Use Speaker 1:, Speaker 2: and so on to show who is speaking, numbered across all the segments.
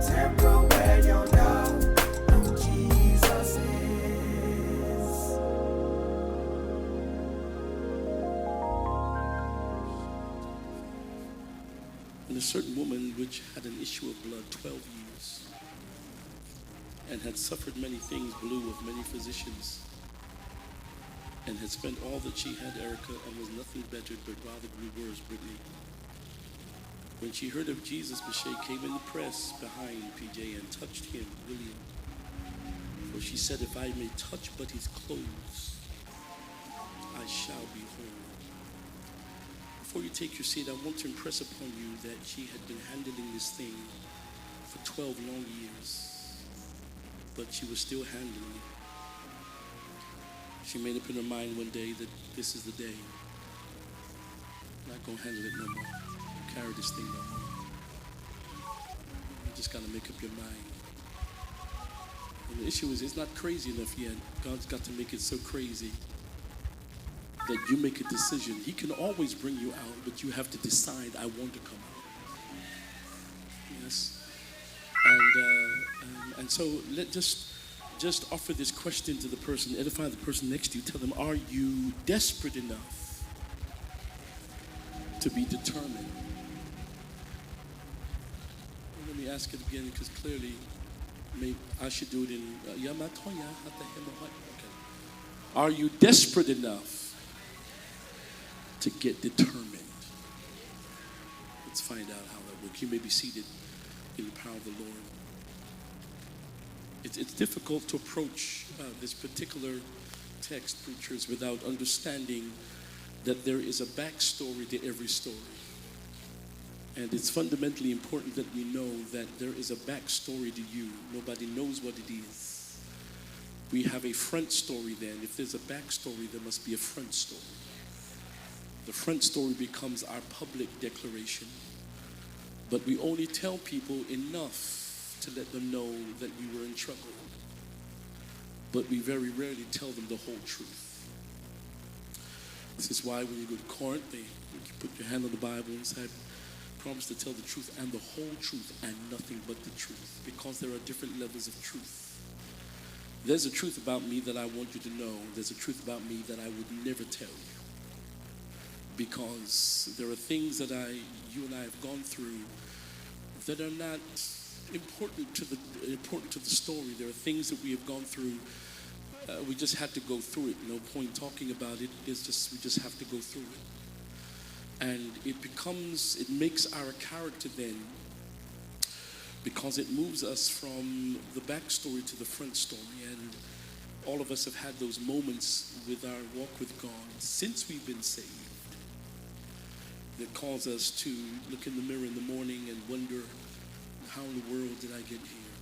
Speaker 1: temple where you know who Jesus is.
Speaker 2: And a certain woman which had an issue of blood 12 years and had suffered many things, blew of many physicians, and had spent all that she had, Erica, and was nothing bettered, but rather grew worse, Brittany. When she heard of Jesus, Bechet came in the press behind PJ and touched him, William. For she said, if I may touch but his clothes, I shall be whole. Before you take your seat, I want to impress upon you that she had been handling this thing for 12 long years, but she was still handling it. She made up in her mind one day that this is the day. I'm not going to handle it no more. Carry this thing no more. You just got to make up your mind. And the issue is, it's not crazy enough yet. God's got to make it so crazy that you make a decision. He can always bring you out, but you have to decide, I want to come out. Yes. And so let just offer this question to the person, edify the person next to you. Tell them, are you desperate enough to be determined? Let me ask it again, because clearly I should do it in Yamatoya. Okay. Are you desperate enough to get determined? Let's find out how that works. You may be seated in the power of the Lord. It's difficult to approach this particular text, preachers, without understanding that there is a backstory to every story. And it's fundamentally important that we know that there is a backstory to you. Nobody knows what it is. We have a front story then. If there's a backstory, there must be a front story. The front story becomes our public declaration. But we only tell people enough to let them know that we were in trouble. But we very rarely tell them the whole truth. This is why when you go to court, you put your hand on the Bible and say, I promise to tell the truth and the whole truth and nothing but the truth. Because there are different levels of truth. There's a truth about me that I want you to know. There's a truth about me that I would never tell you. Because there are things that you and I have gone through that are not important to the story. There are things that we have gone through. We just had to go through it. No point talking about it. We just have to go through it. And it makes our character then, because it moves us from the backstory to the front story. And all of us have had those moments with our walk with God since we've been saved that cause us to look in the mirror in the morning and wonder, how in the world did I get here?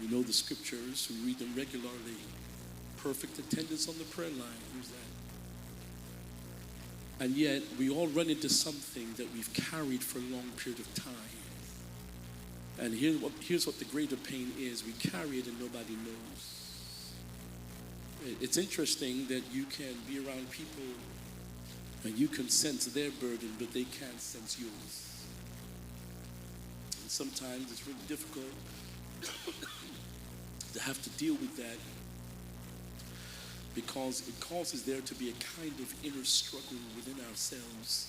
Speaker 2: You know the scriptures, we read them regularly. Perfect attendance on the prayer line. Who's that? And yet, we all run into something that we've carried for a long period of time. And here's what the greater pain is. We carry it and nobody knows. It's interesting that you can be around people and you can sense their burden, but they can't sense yours. And sometimes it's really difficult to have to deal with that, because it causes there to be a kind of inner struggle within ourselves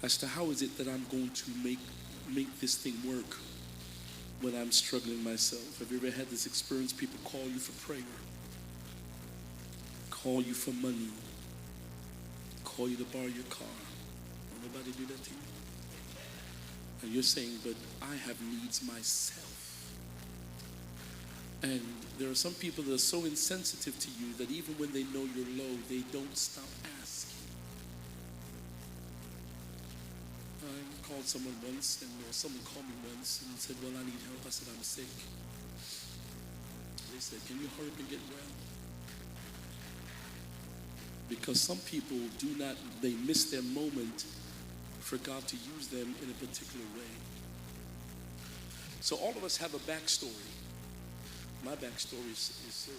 Speaker 2: as to how is it that I'm going to make this thing work when I'm struggling myself. Have you ever had this experience? People call you for prayer, call you for money, call you to borrow your car. Will nobody do that to you? And you're saying, but I have needs myself. And there are some people that are so insensitive to you that even when they know you're low, they don't stop asking. I called someone once, or someone called me once and said, well, I need help. I said, I'm sick. They said, can you hurry up and get well? Because some people they miss their moment for God to use them in a particular way. So all of us have a backstory. My backstory is silly.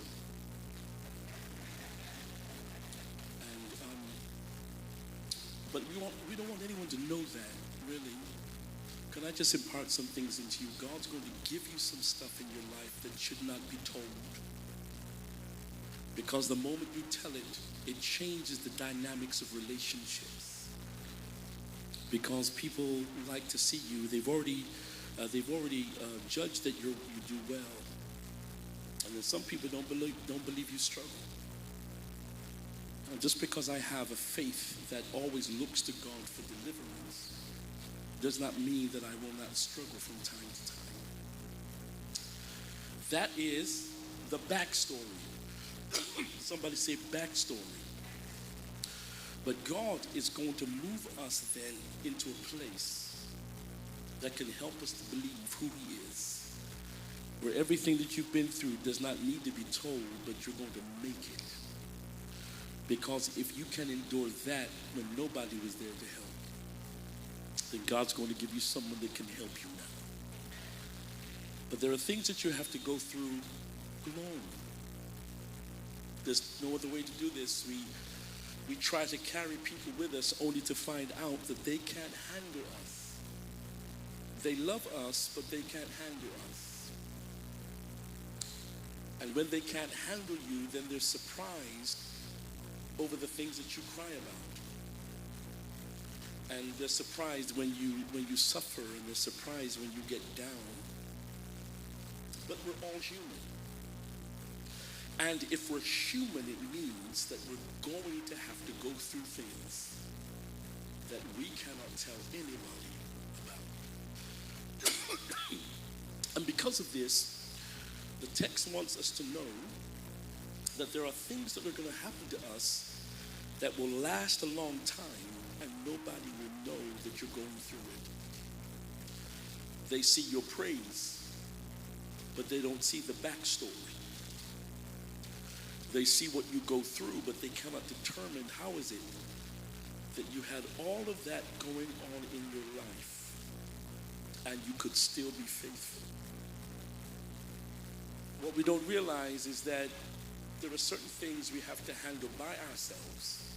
Speaker 2: But we don't want anyone to know that, really. Can I just impart some things into you? God's going to give you some stuff in your life that should not be told. Because the moment you tell it, it changes the dynamics of relationships. Because people like to see you. They've already judged that you do well. And then some people don't believe you struggle. And just because I have a faith that always looks to God for deliverance does not mean that I will not struggle from time to time. That is the backstory. Somebody say backstory. But God is going to move us then into a place that can help us to believe who he is. Where everything that you've been through does not need to be told, but you're going to make it. Because if you can endure that when nobody was there to help, then God's going to give you someone that can help you now. But there are things that you have to go through alone. There's no other way to do this. We try to carry people with us only to find out that they can't handle us. They love us, but they can't handle us. And when they can't handle you, then they're surprised over the things that you cry about. And they're surprised when you suffer, and they're surprised when you get down. But we're all human. And if we're human, it means that we're going to have to go through things that we cannot tell anybody about. And because of this, the text wants us to know that there are things that are going to happen to us that will last a long time, and nobody will know that you're going through it. They see your praise, but they don't see the backstory. They see what you go through, but they cannot determine how is it that you had all of that going on in your life and you could still be faithful. What we don't realize is that there are certain things we have to handle by ourselves.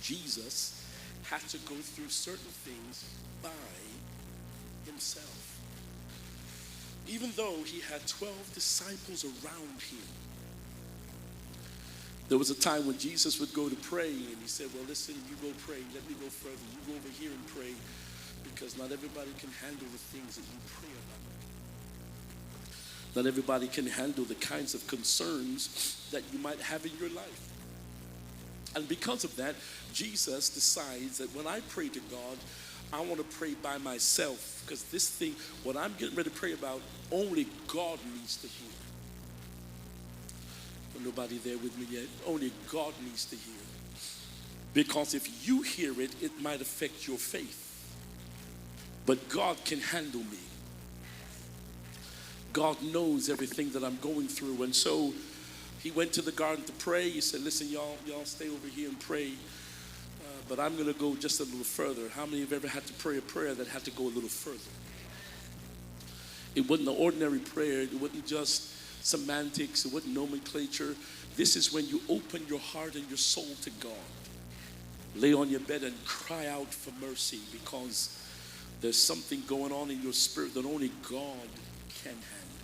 Speaker 2: Jesus had to go through certain things by himself. Even though he had 12 disciples around him, there was a time when Jesus would go to pray and he said, well, listen, you go pray. Let me go further. You go over here and pray, because not everybody can handle the things that you pray about. Not everybody can handle the kinds of concerns that you might have in your life. And because of that, Jesus decides that when I pray to God, I want to pray by myself, because this thing, what I'm getting ready to pray about, only God needs to hear. Nobody there with me yet. Only God needs to hear. Because if you hear it, it might affect your faith. But God can handle me. God knows everything that I'm going through. And so he went to the garden to pray. He said, listen, y'all stay over here and pray. But I'm going to go just a little further. How many have ever had to pray a prayer that had to go a little further? It wasn't an ordinary prayer. It wasn't just semantics, it wasn't nomenclature. This is when you open your heart and your soul to God. Lay on your bed and cry out for mercy, because there's something going on in your spirit that only God can handle.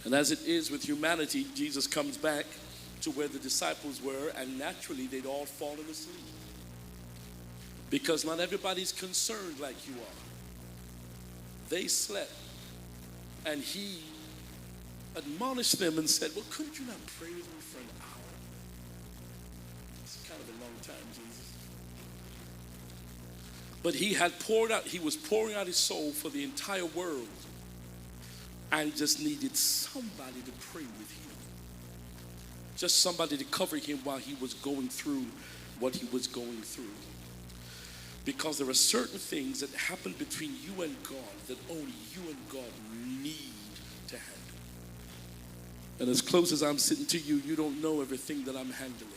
Speaker 2: And as it is with humanity, Jesus comes back to where the disciples were, and naturally they'd all fallen asleep. Because not everybody's concerned like you are. They slept, and he admonished them and said, well, couldn't you not pray with me for an hour? It's kind of a long time, Jesus. But he was pouring out his soul for the entire world, and he just needed somebody to pray with him. Just somebody to cover him while he was going through what he was going through. Because there are certain things that happen between you and God that only you and God need to handle. And as close as I'm sitting to you, you don't know everything that I'm handling.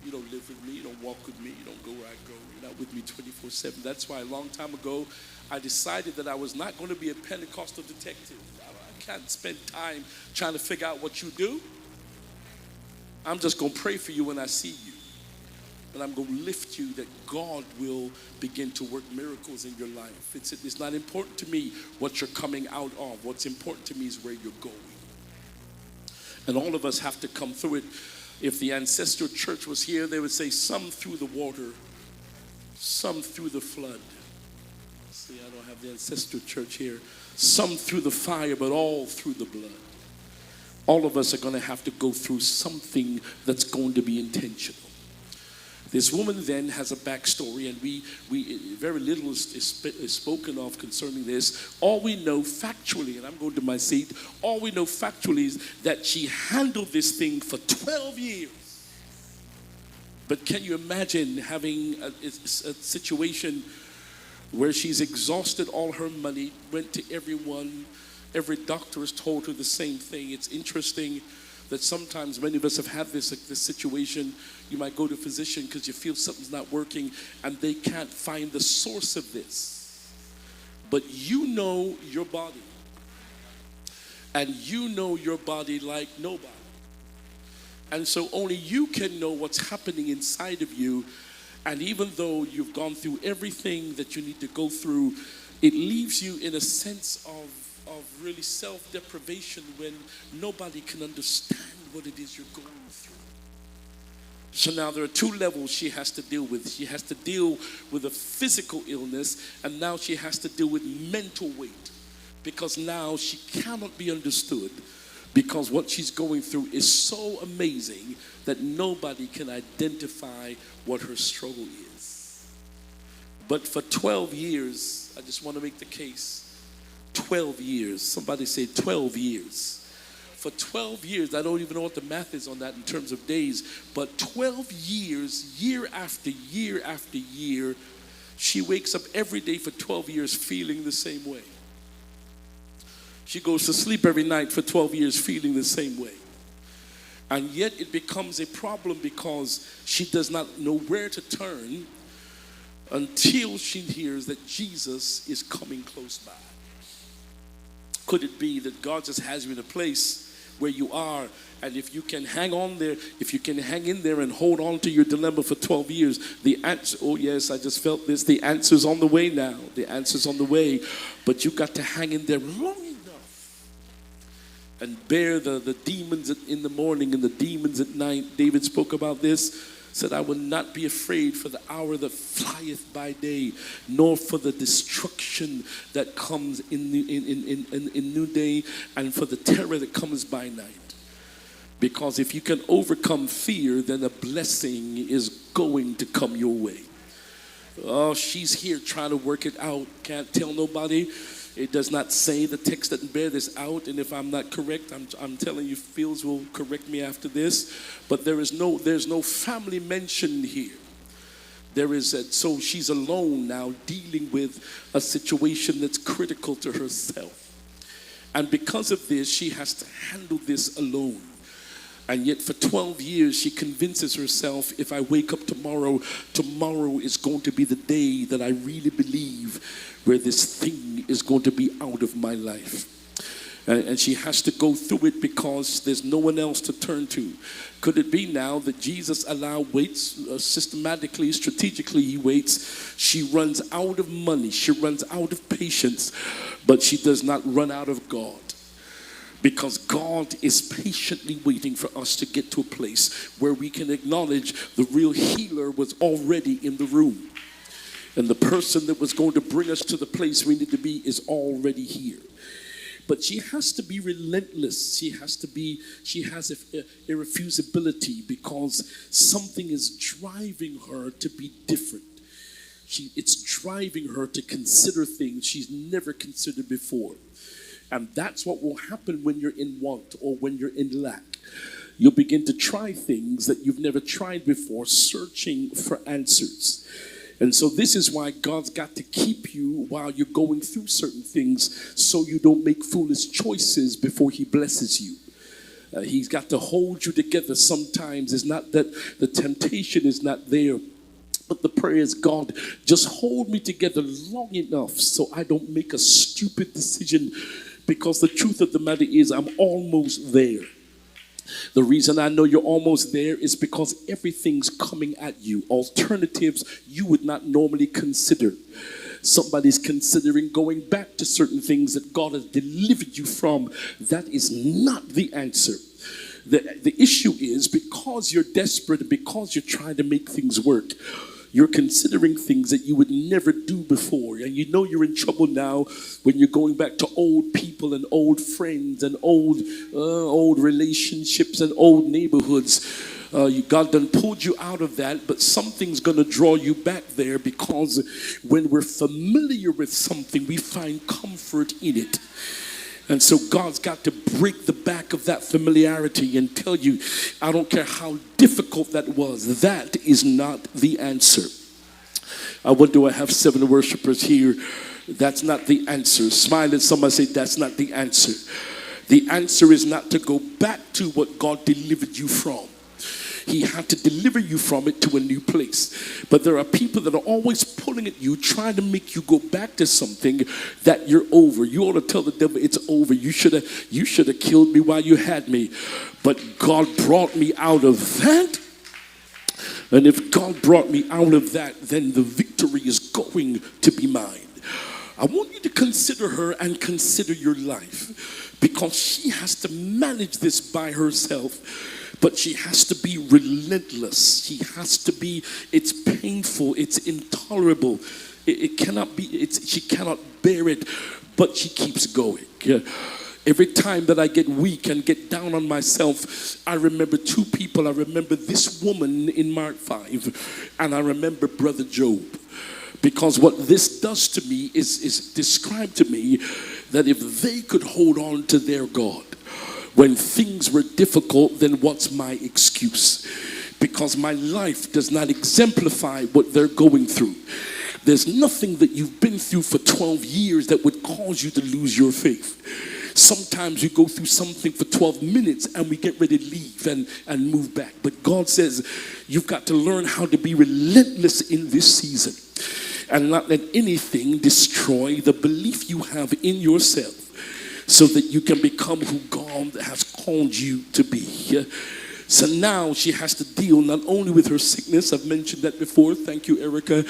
Speaker 2: You don't live with me. You don't walk with me. You don't go where I go. You're not with me 24/7. That's why a long time ago, I decided that I was not going to be a Pentecostal detective. I can't spend time trying to figure out what you do. I'm just going to pray for you when I see you. and I'm going to lift you, that God will begin to work miracles in your life. It's not important to me what you're coming out of. What's important to me is where you're going. And all of us have to come through it. If the ancestral church was here, they would say, some through the water, some through the flood. See, I don't have the ancestral church here. Some through the fire, but all through the blood. All of us are going to have to go through something that's going to be intentional. This woman then has a backstory, and we very little is spoken of concerning this. All we know factually, and I'm going to my seat, all we know factually is that she handled this thing for 12 years. But can you imagine having a situation where she's exhausted all her money, went to everyone, every doctor has told her the same thing. It's interesting that sometimes many of us have had this situation. You might go to a physician because you feel something's not working and they can't find the source of this. But you know your body. And you know your body like nobody. And so only you can know what's happening inside of you. And even though you've gone through everything that you need to go through, it leaves you in a sense of really self-deprivation when nobody can understand what it is you're going through. So now there are two levels she has to deal with. She has to deal with a physical illness, and now she has to deal with mental weight, because now she cannot be understood, because what she's going through is so amazing that nobody can identify what her struggle is. But for 12 years, I just want to make the case, 12 years. Somebody say 12 years. For 12 years, I don't even know what the math is on that in terms of days, but 12 years, year after year after year, she wakes up every day for 12 years feeling the same way. She goes to sleep every night for 12 years feeling the same way. And yet it becomes a problem because she does not know where to turn until she hears that Jesus is coming close by. Could it be that God just has you in a place where you are, and if you can hang on there, if you can hang in there and hold on to your dilemma for 12 years, the answer, oh yes, I just felt this, the answer's on the way now. The answer's on the way, but you got to hang in there long enough and bear the demons in the morning and the demons at night. David spoke about this. Said, I will not be afraid for the hour that flieth by day, nor for the destruction that comes in noonday, and for the terror that comes by night. Because if you can overcome fear, then a blessing is going to come your way. Oh, she's here trying to work it out. Can't tell nobody. It does not say, the text doesn't bear this out, and if I'm not correct, I'm telling you, Fields will correct me after this, but there's no family mentioned here. So she's alone now dealing with a situation that's critical to herself. And because of this, she has to handle this alone. And yet for 12 years, she convinces herself, if I wake up tomorrow is going to be the day that I really believe where this thing is going to be out of my life. And she has to go through it because there's no one else to turn to. Could it be now that Jesus waits systematically, strategically, he waits. She runs out of money. She runs out of patience, but she does not run out of God. Because God is patiently waiting for us to get to a place where we can acknowledge the real healer was already in the room. And the person that was going to bring us to the place we need to be is already here. But she has to be relentless. She has irrefusability because something is driving her to be different. It's driving her to consider things she's never considered before. And that's what will happen when you're in want or when you're in lack. You'll begin to try things that you've never tried before, searching for answers. And so this is why God's got to keep you while you're going through certain things so you don't make foolish choices before he blesses you. He's got to hold you together sometimes. It's not that the temptation is not there, but the prayer is, God, just hold me together long enough so I don't make a stupid decision, because the truth of the matter is I'm almost there. The reason I know you're almost there is because everything's coming at you. Alternatives you would not normally consider. Somebody's considering going back to certain things that God has delivered you from. That is not the answer. The issue is because you're desperate, because you're trying to make things work, you're considering things that you would never do before. And you know you're in trouble now when you're going back to old people and old friends and old relationships and old neighborhoods. God done pulled you out of that, but something's going to draw you back there, because when we're familiar with something, we find comfort in it. And so God's got to break the back of that familiarity and tell you, I don't care how difficult that was, that is not the answer. I wonder, I have 7 worshipers here. That's not the answer. Smile at somebody, say, that's not the answer. The answer is not to go back to what God delivered you from. He had to deliver you from it to a new place. But there are people that are always pulling at you, trying to make you go back to something that you're over. You ought to tell the devil it's over. You should have killed me while you had me. But God brought me out of that. And if God brought me out of that, then the victory is going to be mine. I want you to consider her and consider your life, because she has to manage this by herself. But she has to be relentless. She has to be, it's painful, it's intolerable. It cannot be, she cannot bear it, but she keeps going. Every time that I get weak and get down on myself, I remember 2 people. I remember this woman in Mark 5, and I remember Brother Job. Because what this does to me is described to me that if they could hold on to their God when things were difficult, then what's my excuse? Because my life does not exemplify what they're going through. There's nothing that you've been through for 12 years that would cause you to lose your faith. Sometimes you go through something for 12 minutes and we get ready to leave and move back. But God says you've got to learn how to be relentless in this season and not let anything destroy the belief you have in yourself, so that you can become who God has called you to be. So now she has to deal not only with her sickness, I've mentioned that before, thank you, Erica,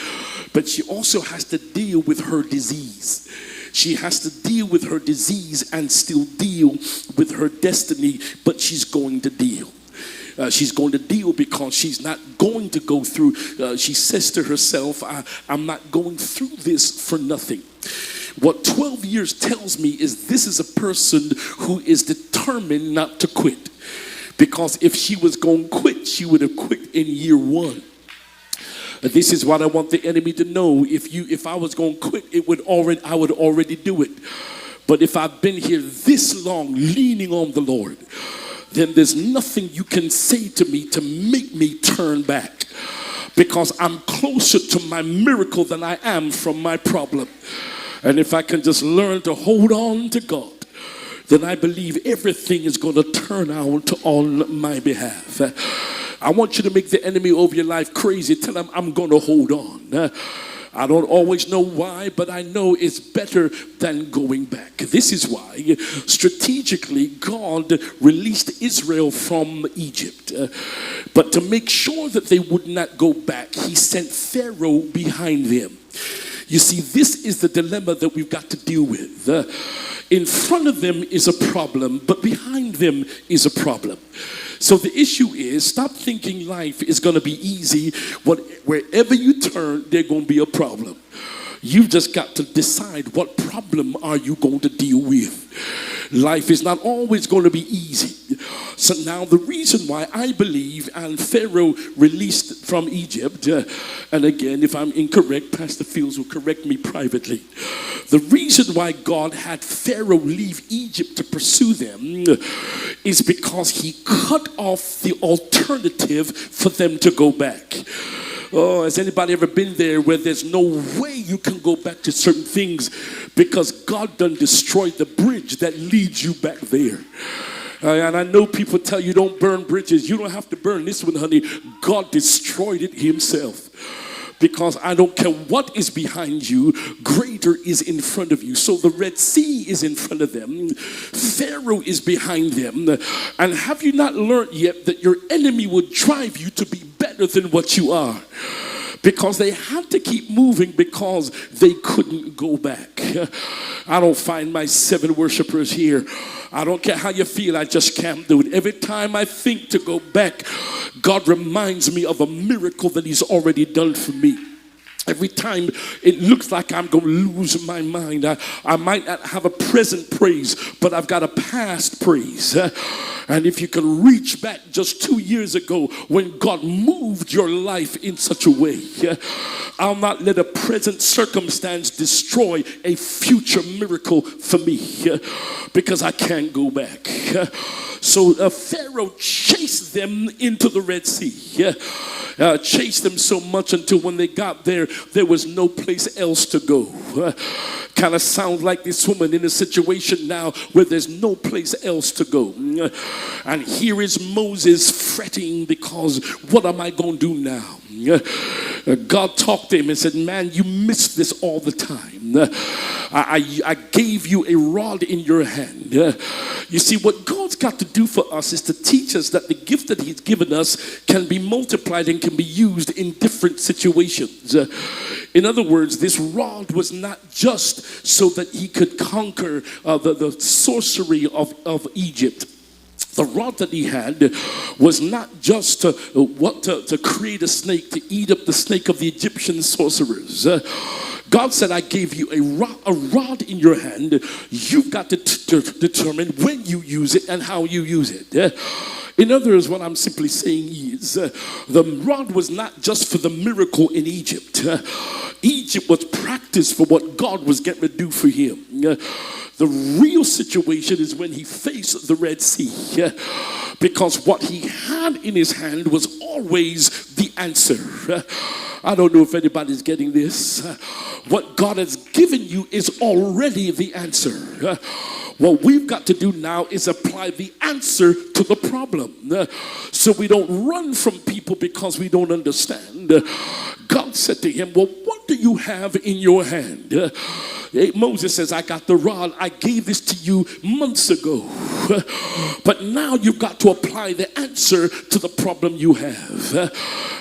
Speaker 2: but she also has to deal with her disease. She has to deal with her disease and still deal with her destiny, but she's going to deal. She's going to deal because she's not going to go through, she says to herself, I'm not going through this for nothing. What 12 years tells me is this is a person who is determined not to quit. Because if she was going to quit, she would have quit in year 1. This is what I want the enemy to know. If I was going to quit, I would already do it. But if I've been here this long leaning on the Lord, then there's nothing you can say to me to make me turn back. Because I'm closer to my miracle than I am from my problem. And if I can just learn to hold on to God, then I believe everything is going to turn out on my behalf. I want you to make the enemy over your life crazy. Tell him, I'm going to hold on. I don't always know why, but I know it's better than going back. This is why strategically God released Israel from Egypt. But to make sure that they would not go back, he sent Pharaoh behind them. You see, this is the dilemma that we've got to deal with. In front of them is a problem, but behind them is a problem. So the issue is, stop thinking life is going to be easy. Wherever you turn, there's going to be a problem. You've just got to decide what problem are you going to deal with. Life is not always going to be easy. So now the reason why I believe, and Pharaoh released from Egypt, and again, if I'm incorrect, Pastor Fields will correct me privately. The reason why God had Pharaoh leave Egypt to pursue them is because he cut off the alternative for them to go back. Oh, has anybody ever been there where there's no way you can go back to certain things because God done destroyed the bridge that leads you back there? And I know people tell you don't burn bridges. You don't have to burn this one, honey. God destroyed it himself. because I don't care what is behind you, greater is in front of you. So the Red Sea is in front of them. Pharaoh is behind them. And have you not learned yet that your enemy will drive you to be better than what you are? Because they had to keep moving because they couldn't go back. I don't find my 7 worshipers here. I don't care how you feel, I just can't do it. Every time I think to go back, God reminds me of a miracle that he's already done for me. Every time it looks like I'm going to lose my mind, I might not have a present praise, but I've got a past praise. And if you can reach back just 2 years ago when God moved your life in such a way, I'll not let a present circumstance destroy a future miracle for me, because I can't go back. So Pharaoh chased them into the Red Sea. Chased them so much until when they got there, there was no place else to go. Kind of sounds like this woman in a situation now where there's no place else to go. And here is Moses fretting because what am I going to do now? God talked to him and said, man, you miss this all the time. I gave you a rod in your hand. You see, what God's got to do for us is to teach us that the gift that he's given us can be multiplied and can be used in different situations. In other words, this rod was not just so that he could conquer the sorcery of Egypt. The rod that he had was not just to create a snake, to eat up the snake of the Egyptian sorcerers. God said, I gave you a rod in your hand. You've got to determine when you use it and how you use it. In other words, what I'm simply saying is the rod was not just for the miracle in Egypt. Egypt was practice for what God was getting ready to do for him. The real situation is when he faced the Red Sea, because what he had in his hand was always the answer. I don't know if anybody's getting this. What God has given you is already the answer. What we've got to do now is apply the answer to the problem. So we don't run from people because we don't understand. God said to him, well, what do you have in your hand? Moses says, I got the rod. I gave this to you months ago. But now you've got to apply the answer to the problem you have.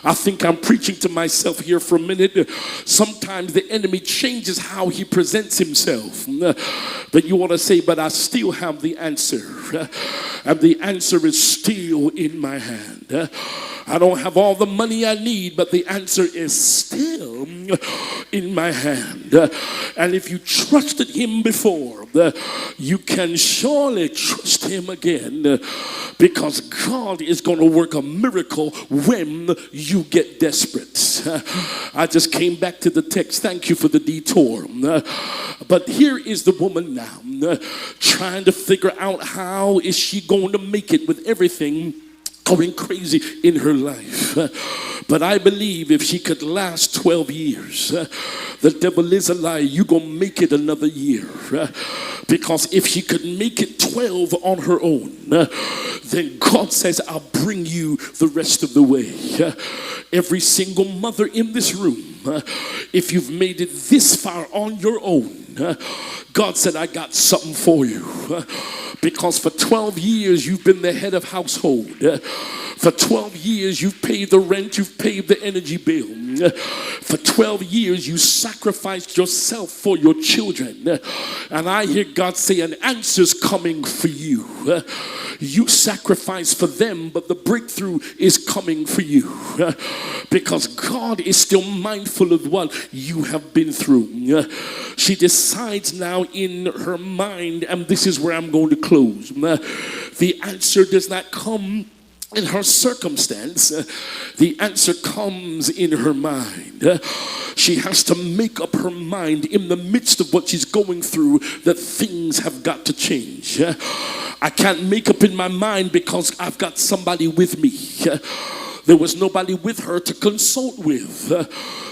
Speaker 2: I think I'm preaching to myself here for a minute. Sometimes the enemy changes how he presents himself. But you want to say, but I still have the answer. And the answer is still in my hand. I don't have all the money I need, but the answer is still in my hand. And if you trusted him before, you can surely trust him again, because God is going to work a miracle when you get desperate. I just came back to the text. Thank you for the detour. But here is the woman now, trying to figure out how is she going to make it with everything going crazy in her life. But I believe if she could last 12 years, the devil is a lie, you're going to make it another year. Because if she could make it 12 on her own, then God says, I'll bring you the rest of the way. Every single mother in this room, if you've made it this far on your own, God said, I got something for you. Because for 12 years, you've been the head of household. For 12 years, you've paid the rent, you've paid the energy bill. For 12 years, you sacrificed yourself for your children. And I hear God say, an answer's coming for you. You sacrifice for them, but the breakthrough is coming for you. Because God is still mindful of what you have been through. She decides now in her mind, and this is where I'm going to close. The answer does not come in her circumstance. The answer comes in her mind. She has to make up her mind in the midst of what she's going through that things have got to change. I can't make up in my mind because I've got somebody with me. There was nobody with her to consult with.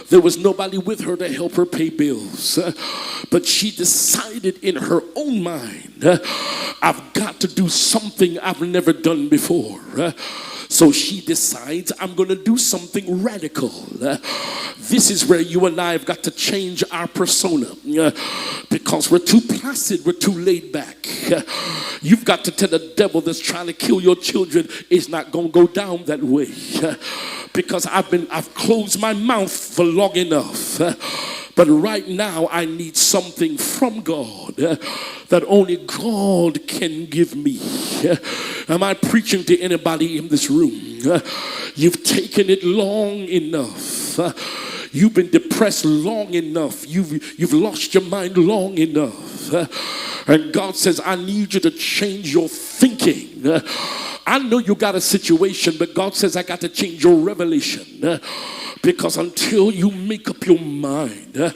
Speaker 2: There was nobody with her to help her pay bills. But she decided in her own mind, I've got to do something I've never done before. So she decides, I'm going to do something radical. This is where you and I have got to change our persona, because we're too placid, we're too laid back. You've got to tell the devil that's trying to kill your children, it's not going to go down that way. Because I've closed my mouth for long enough. But right now I need something from God that only God can give me. Am I preaching to anybody in this room? You've taken it long enough. You've been depressed long enough. You've lost your mind long enough. And God says, I need you to change your thinking. I know you got a situation, but God says, I got to change your revelation. Because until you make up your mind,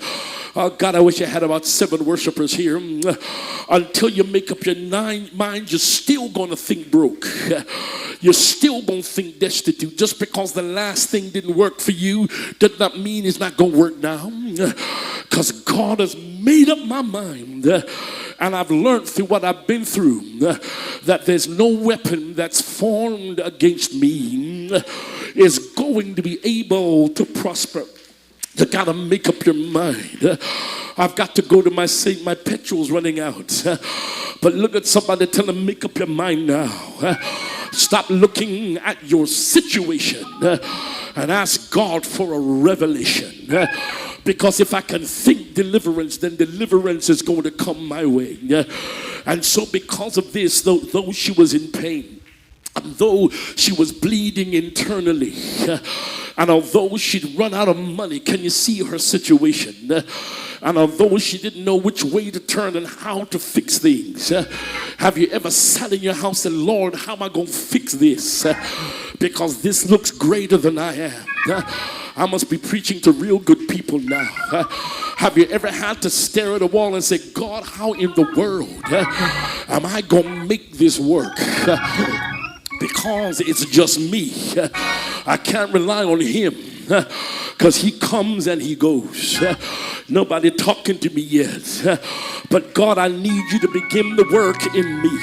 Speaker 2: oh God, I wish I had about 7 worshipers here. Until you make up your mind, you're still going to think broke. You're still going to think destitute. Just because the last thing didn't work for you does not mean it's not going to work now. Because God has made up my mind. And I've learned through what I've been through that there's no weapon that's formed against me is going to be able to prosper. You got to make up your mind. I've got to go to my Saint, my petrol's running out. But look at somebody, tell them, make up your mind now. Stop looking at your situation and ask God for a revelation. Because if I can think deliverance, then deliverance is going to come my way. And so because of this, though she was in pain, and though she was bleeding internally, and although she'd run out of money, can you see her situation? And although she didn't know which way to turn and how to fix things, have you ever sat in your house and, Lord, how am I going to fix this? Because this looks greater than I am. I must be preaching to real good people now. Have you ever had to stare at a wall and say, God, how in the world am I going to make this work? Because it's just me. I can't rely on him because he comes and he goes. Nobody talking to me yet. But God, I need you to begin the work in me.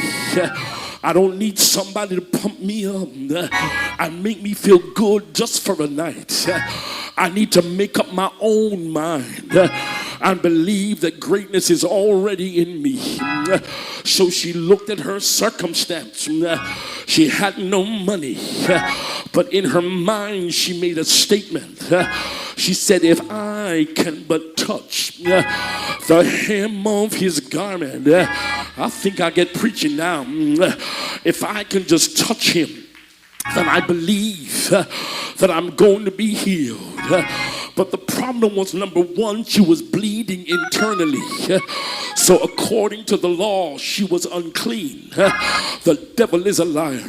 Speaker 2: I don't need somebody to pump me up and make me feel good just for a night. I need to make up my own mind and believe that greatness is already in me. So she looked at her circumstance. She had no money, but in her mind she made a statement. She said, if I can but touch the hem of his garment, I think I get preaching now. If I can just touch him, then I believe that I'm going to be healed. But the problem was, number one, she was bleeding internally. So according to the law, she was unclean. The devil is a liar.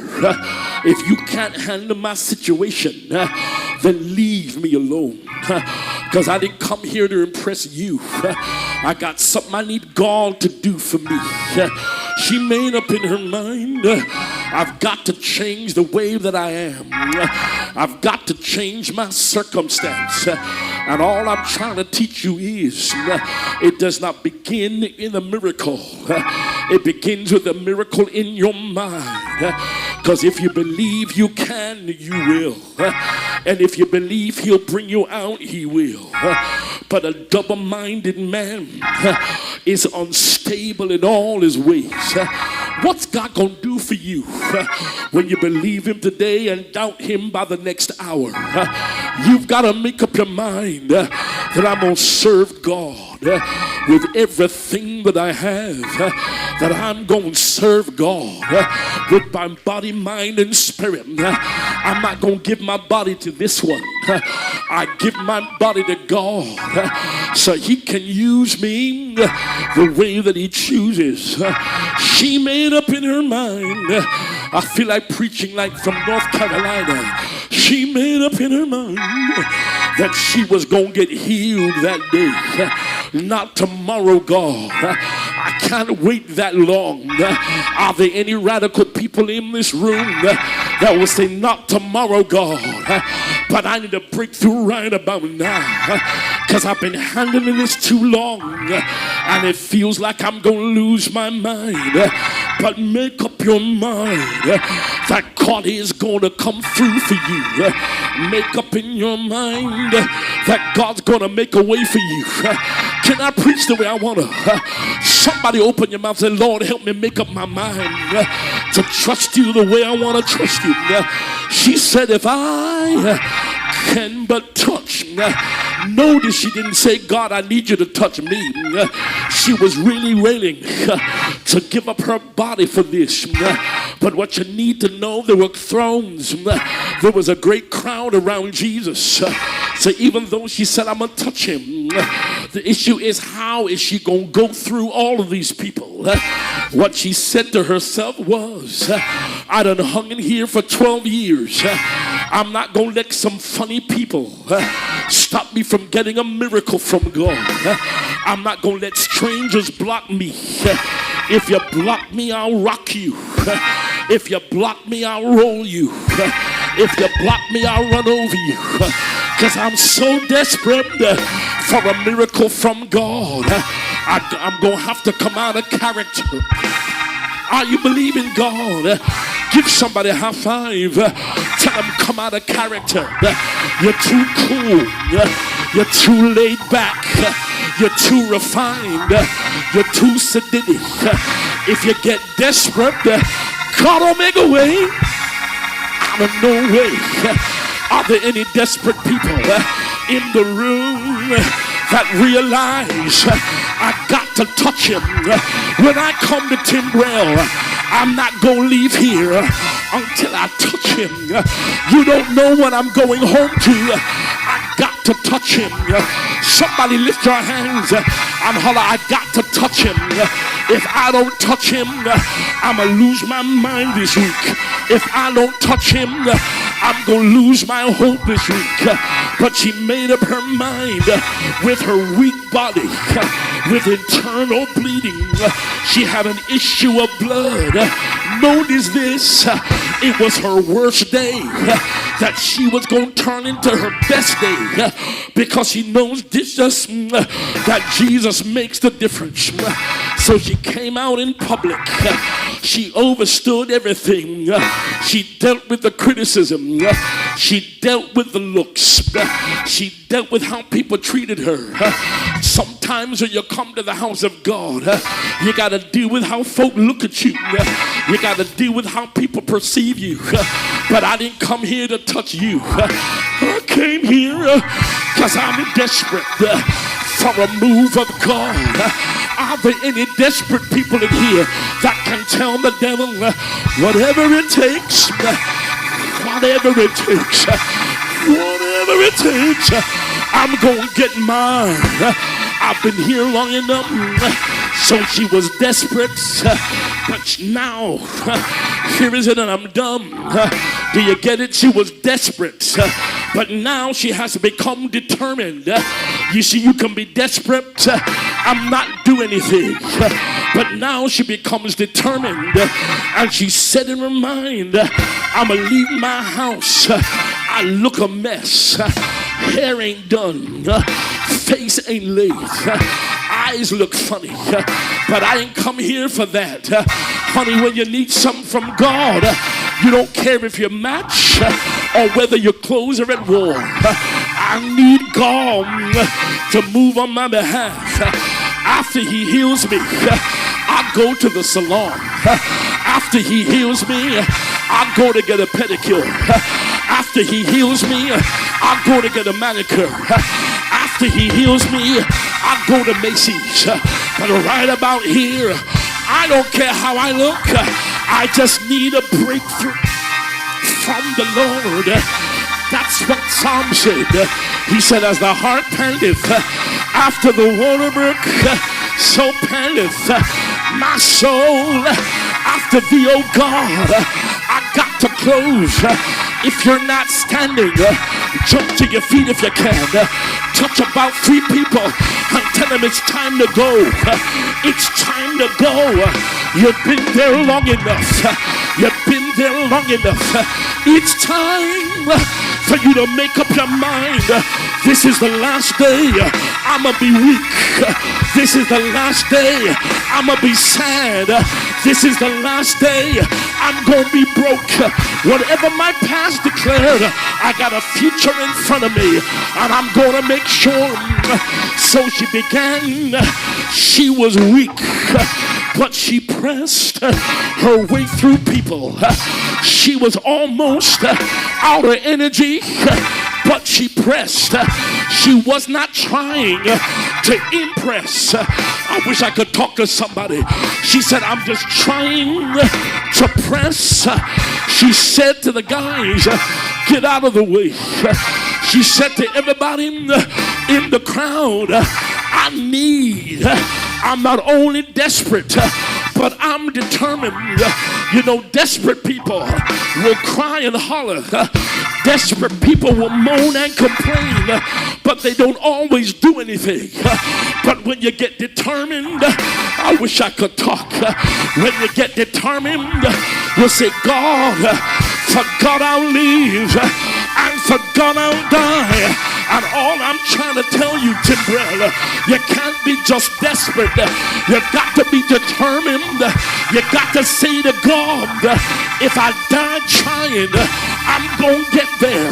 Speaker 2: If you can't handle my situation, then leave me alone. Because I didn't come here to impress you. I got something I need God to do for me. She made up in her mind, I've got to change the way that I am. I've got to change my circumstance. And all I'm trying to teach you is, it does not begin in a miracle. It begins with a miracle in your mind. Because if you believe you can, you will. And if you believe he'll bring you out, he will. But a double-minded man is unstable in all his ways. What's God going to do for you when you believe him today and doubt him by the next hour? You've got to make up your mind that I'm going to serve God with everything that I have, that I'm going to serve God with my body, mind, and spirit. I'm not going to give my body to this one. I give my body to God so he can use me the way that he chooses. She made up in her mind. I feel like preaching like from North Carolina. She made up in her mind that she was going to get healed that day. Not tomorrow, God. I can't wait that long. Are there any radical people in this room that will say, not tomorrow, God, but I need a breakthrough right about now, because I've been handling this too long and it feels like I'm going to lose my mind. But make up your mind that God is going to come through for you. Make up in your mind that God's going to make a way for you. Can I preach the way I want to? Somebody open your mouth and say, Lord, help me make up my mind to trust you the way I want to trust you. She said, if I can but touch. Notice she didn't say, God, I need you to touch me. She was really willing to give up her body for this. But what you need to know, there were thrones. There was a great crowd around Jesus. So even though she said, I'm going to touch him, the issue is, how is she going to go through all of these people? What she said to herself was, I done hung in here for 12 years. I'm not going to let some funny people stop me from getting a miracle from God. I'm not going to let strangers block me. If you block me, I'll rock you. If you block me, I'll roll you. If you block me, I'll run over you. Because I'm so desperate for a miracle from God. I'm going to have to come out of character. Are you believing God? Give somebody a high five. Tell them, come out of character. You're too cool. You're too laid back. You're too refined. You're too sedated. If you get desperate, God will make a way out of no way. Are there any desperate people in the room that realize I got to touch him? When I come to Timbrel, I'm not going to leave here until I touch him. You don't know what I'm going home to. I got to touch him. Somebody lift your hands and holler, I got to touch him. If I don't touch him, I'm going to lose my mind this week. If I don't touch him, I'm going to lose my hope this week. But she made up her mind with her weak body, with internal bleeding. She had an issue of blood. Notice this, it was her worst day that she was going to turn into her best day, because she knows that Jesus makes the difference. So she came out in public. She overstood everything. She dealt with the criticism. She dealt with the looks. She dealt with how people treated her. Sometimes when you come to the house of God, you got to deal with how folk look at you. You got to deal with how people perceive you. But I didn't come here to touch you. I came here because I'm desperate for a move of God. Are there any desperate people in here that can tell the devil, whatever it takes, whatever it takes, whatever it takes, I'm going to get mine. I've been here long enough. So she was desperate, but now, here is it, and I'm done. Do you get it? She was desperate, but now she has to become determined. You see, you can be desperate and not do anything, but now she becomes determined, and she said in her mind, I'm going to leave my house. I look a mess. Hair ain't done. Face ain't laid. Eyes look funny, but I ain't come here for that. Honey, when you need something from God, you don't care if you match or whether your clothes are at war. I need God to move on my behalf. After he heals me, I go to the salon. After he heals me, I go to get a pedicure. After he heals me, I go to get a manicure. After he heals me, I go to Macy's. But right about here, I don't care how I look. I just need a breakthrough from the Lord. That's what Psalm said. He said, as the heart panteth after the water brook, so panteth my soul after thee, O God. I got to close. If you're not standing, jump to your feet if you can. Touch about 3 people and tell them it's time to go. It's time to go. You've been there long enough. You've been there long enough. It's time for you to make up your mind. This is the last day I'ma be weak. This is the last day I'ma be sad. This is the last day I'm gonna be broke. Whatever my past declared, I got a future in front of me, and I'm gonna make sure. So she began. She was weak, but she pressed her way through people. She was almost out of energy, but she pressed. She was not trying to impress. I wish I could talk to somebody. She said, I'm just trying to press. She said to the guys, get out of the way. She said to everybody in the crowd, I'm not only desperate, but I'm determined. You know, desperate people will cry and holler. Desperate people will moan and complain, but they don't always do anything. But when you get determined, I wish I could talk. When you get determined, you'll say, God, for God I'll live, and for God I'll die. And all I'm trying to tell you, Timbrel, you can't be just desperate. You got to be determined. You got to say to God, if I die trying, I'm going to get there.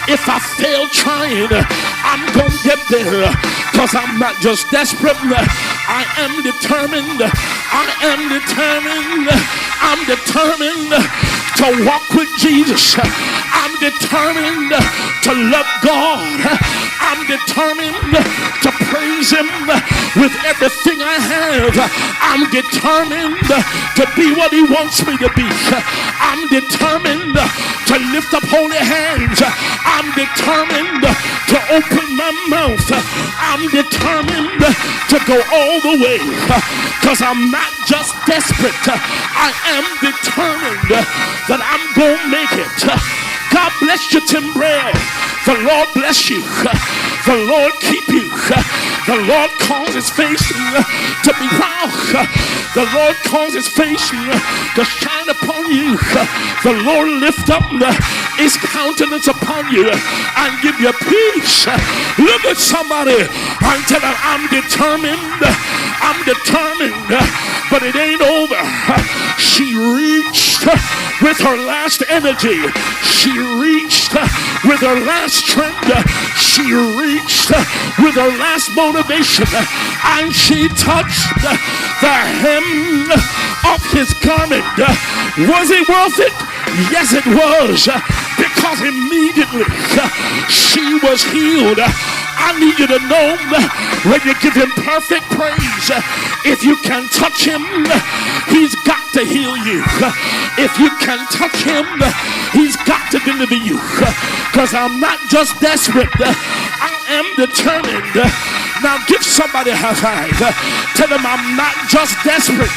Speaker 2: If I fail trying, I'm going to get there. Because I'm not just desperate. I am determined. I am determined. I'm determined to walk with Jesus. I'm determined to love God. I'm determined to praise Him with everything I have. I'm determined to be what He wants me to be. I'm determined to lift up holy hands. I'm determined to open my mouth. I'm determined to go all the way, because I'm not just desperate. I am determined that I'm going to make it. God bless you, Timbrel. The Lord bless you. The Lord keep you. The Lord cause His face to be wow. The Lord cause His face to shine upon you. The Lord lift up His countenance upon you and give you peace. Look at somebody and tell them, I'm determined. I'm determined. But it ain't over. She reached with her last energy. She reached with her last strength. She reached with her last motivation, and she touched the hem of His garment. Was it worth it? Yes, it was, because immediately she was healed. I need you to know, when you give Him perfect praise, if you can touch Him, He's got to heal you. If you can touch Him, He's got to deliver you. Because I'm not just desperate, I am determined. Now give somebody a high five. Tell them, I'm not just desperate,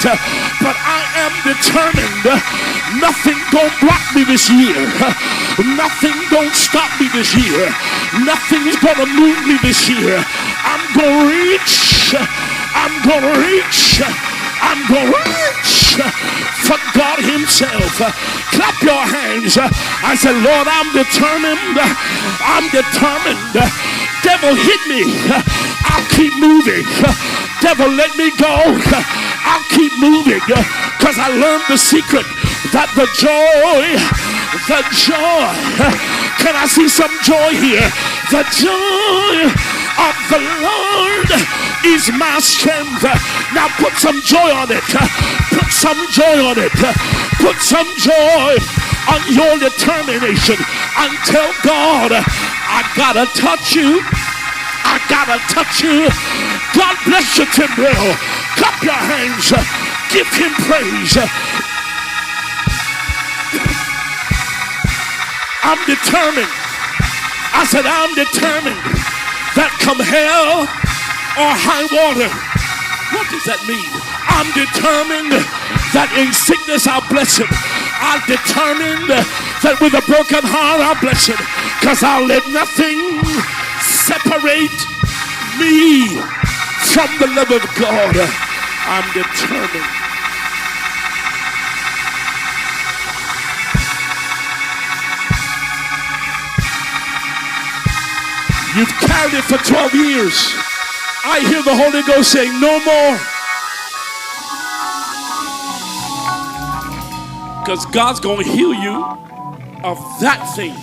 Speaker 2: but I am determined. Nothing gonna block me this year. Nothing gonna stop me this year. Nothing's gonna move me this year. I'm gonna reach. I'm gonna reach. I'm gonna reach for God Himself. Clap your hands. I said, Lord, I'm determined. I'm determined. Devil hit me. I'll keep moving. Devil let me go. I'll keep moving. Because I learned the secret that the joy, can I see some joy here? The joy of the Lord is my strength. Now put some joy on it. Put some joy on it. Put some joy on your determination and tell God, I gotta touch you. I gotta touch you. God bless you, Timbrel. Clap your hands. Give Him praise. I'm determined. I said, I'm determined that come hell or high water. What does that mean? I'm determined that in sickness I'll bless Him. I'm determined that with a broken heart I'll bless Him. Because I'll let nothing separate me from the love of God. I'm determined. You've carried it for 12 years. I hear the Holy Ghost saying, no more. Because God's going to heal you of that thing.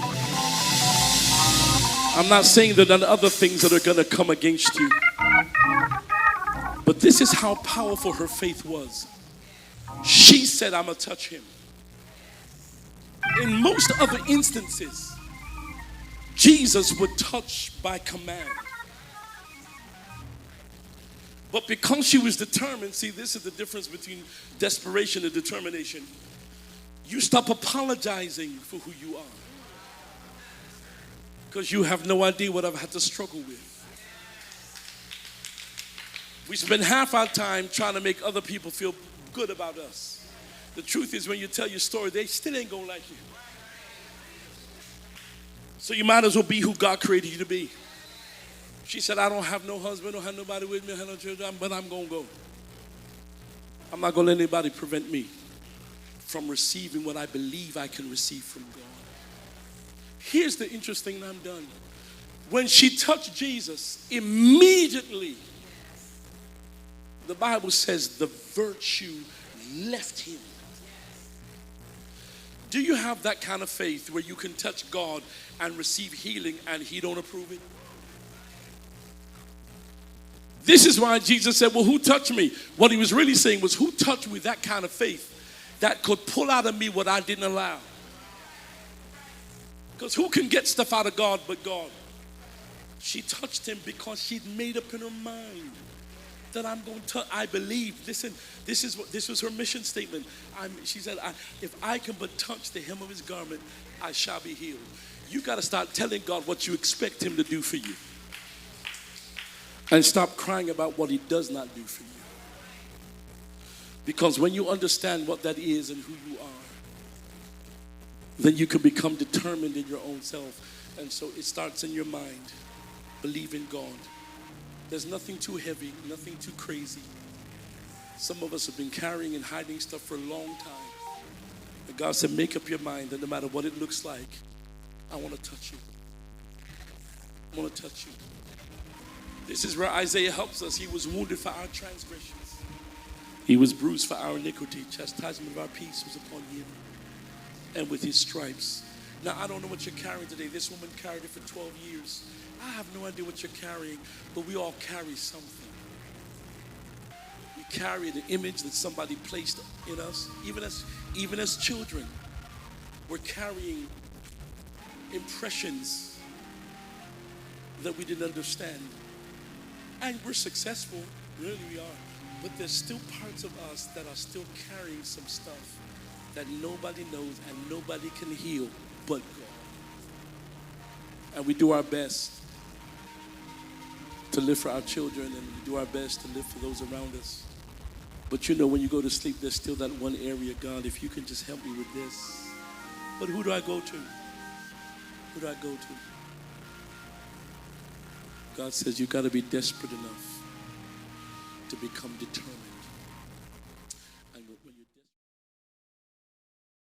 Speaker 2: I'm not saying that there are other things that are going to come against you. But this is how powerful her faith was. She said, I'm going to touch him. In most other instances, Jesus would touch by command. But because she was determined, see, this is the difference between desperation and determination. You stop apologizing for who you are. Because you have no idea what I've had to struggle with. We spend half our time trying to make other people feel good about us. The truth is, when you tell your story, they still ain't gonna like you. So you might as well be who God created you to be. She said, I don't have no husband, don't have nobody with me, I have no children, but I'm gonna go. I'm not gonna let anybody prevent me from receiving what I believe I can receive from God. Here's the interesting, and I'm done. When she touched Jesus, immediately, the Bible says the virtue left him. Do you have that kind of faith where you can touch God and receive healing and he don't approve it? This is why Jesus said, well, who touched me? What he was really saying was, who touched me with that kind of faith that could pull out of me what I didn't allow? Because who can get stuff out of God but God? She touched him because she'd made up in her mind that I'm going to, I believe. Listen, this was her mission statement. She said, if I can but touch the hem of his garment, I shall be healed. You got to start telling God what you expect him to do for you. And stop crying about what he does not do for you. Because when you understand what that is and who you are, then you can become determined in your own self. And so it starts in your mind. Believe in God. There's nothing too heavy, nothing too crazy. Some of us have been carrying and hiding stuff for a long time. And God said, make up your mind that no matter what it looks like, I want to touch you. I want to touch you. This is where Isaiah helps us. He was wounded for our transgressions. He was bruised for our iniquity. Chastisement of our peace was upon him. And with his stripes. Now, I don't know what you're carrying today. This woman carried it for 12 years. I have no idea what you're carrying, but we all carry something. We carry the image that somebody placed in us. Even as children, we're carrying impressions that we didn't understand. And we're successful, really we are. But there's still parts of us that are still carrying some stuff that nobody knows and nobody can heal but God. And we do our best to live for our children, and we do our best to live for those around us. But you know, when you go to sleep, there's still that one area, God, if you can just help me with this. But who do I go to? Who do I go to? God says you've got to be desperate enough to become determined. And when you're desperate,